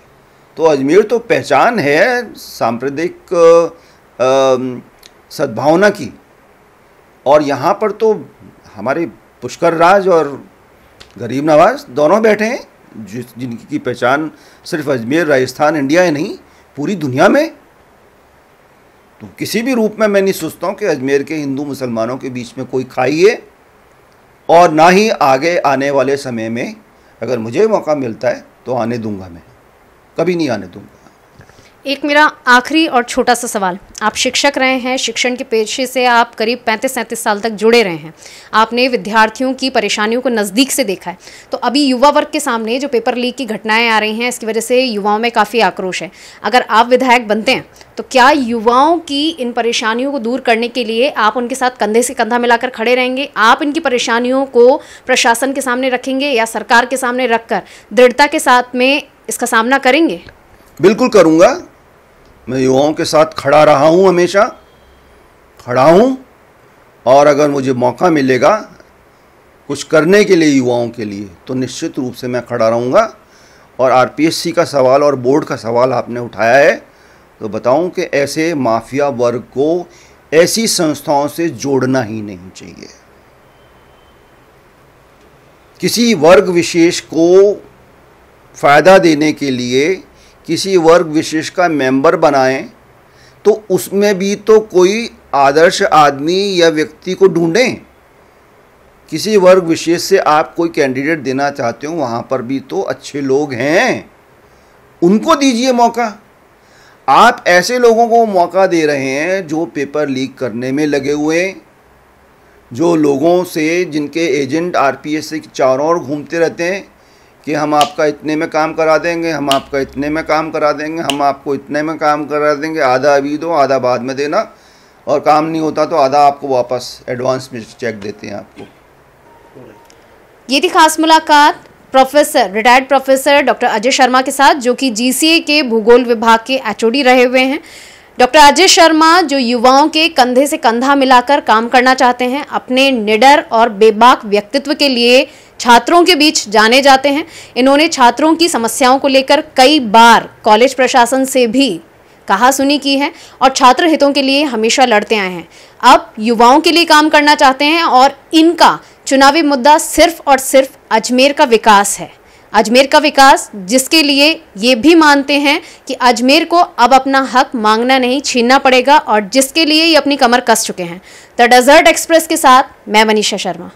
तो अजमेर तो पहचान है सांप्रदायिक सद्भावना की। और यहाँ पर तो हमारे पुष्कर राज और गरीब नवाज दोनों बैठे हैं, जिनकी पहचान सिर्फ अजमेर, राजस्थान, इंडिया ही नहीं, पूरी दुनिया में। तो किसी भी रूप में मैं नहीं सोचता हूँ कि अजमेर के हिंदू मुसलमानों के बीच में कोई खाई है, और ना ही आगे आने वाले समय में अगर मुझे मौका मिलता है तो आने दूंगा। मैं कभी नहीं आने दूंगा। एक मेरा आखिरी और छोटा सा सवाल, आप शिक्षक रहे हैं, शिक्षण के पेशे से आप करीब 35-37 साल तक जुड़े रहे हैं, आपने विद्यार्थियों की परेशानियों को नज़दीक से देखा है। तो अभी युवा वर्ग के सामने जो पेपर लीक की घटनाएं आ रही हैं, इसकी वजह से युवाओं में काफ़ी आक्रोश है। अगर आप विधायक बनते हैं तो क्या युवाओं की इन परेशानियों को दूर करने के लिए आप उनके साथ कंधे से कंधा मिलाकर खड़े रहेंगे? आप इनकी परेशानियों को प्रशासन के सामने रखेंगे या सरकार के सामने रखकर दृढ़ता के साथ में इसका सामना करेंगे? बिल्कुल करूँगा। मैं युवाओं के साथ खड़ा रहा हूँ, हमेशा खड़ा हूँ, और अगर मुझे मौका मिलेगा कुछ करने के लिए युवाओं के लिए तो निश्चित रूप से मैं खड़ा रहूँगा। और आरपीएससी का सवाल और बोर्ड का सवाल आपने उठाया है, तो बताऊँ कि ऐसे माफिया वर्ग को ऐसी संस्थाओं से जोड़ना ही नहीं चाहिए। किसी वर्ग विशेष को फ़ायदा देने के लिए किसी वर्ग विशेष का मेंबर बनाएं तो उसमें भी तो कोई आदर्श आदमी या व्यक्ति को ढूंढें। किसी वर्ग विशेष से आप कोई कैंडिडेट देना चाहते हो, वहाँ पर भी तो अच्छे लोग हैं, उनको दीजिए मौका। आप ऐसे लोगों को मौका दे रहे हैं जो पेपर लीक करने में लगे हुए हैं, जो लोगों से, जिनके एजेंट आरपीएससी के चारों ओर घूमते रहते हैं कि हम आपका इतने में काम करा देंगे, हम आपका इतने में काम करा देंगे, हम आपको इतने में काम करा देंगे, आधा अभी दो आधा बाद में देना, और काम नहीं होता तो आधा आपको वापस एडवांस में चेक देते हैं आपको। ये थी खास मुलाकात retired professor doctor Ajay Sharma के साथ, जो कि जीसीए के भूगोल विभाग के एचओडी रहे हुए हैं। डॉक्टर अजय शर्मा जो युवाओं के कंधे से कंधा मिलाकर काम करना चाहते हैं, अपने निडर और बेबाक व्यक्तित्व के लिए छात्रों के बीच जाने जाते हैं। इन्होंने छात्रों की समस्याओं को लेकर कई बार कॉलेज प्रशासन से भी कहा सुनी की है और छात्र हितों के लिए हमेशा लड़ते आए हैं। अब युवाओं के लिए काम करना चाहते हैं और इनका चुनावी मुद्दा सिर्फ और सिर्फ अजमेर का विकास है। अजमेर का विकास, जिसके लिए ये भी मानते हैं कि अजमेर को अब अपना हक मांगना नहीं, छीनना पड़ेगा, और जिसके लिए ये अपनी कमर कस चुके हैं। द डेजर्ट एक्सप्रेस के साथ मैं मनीषा शर्मा।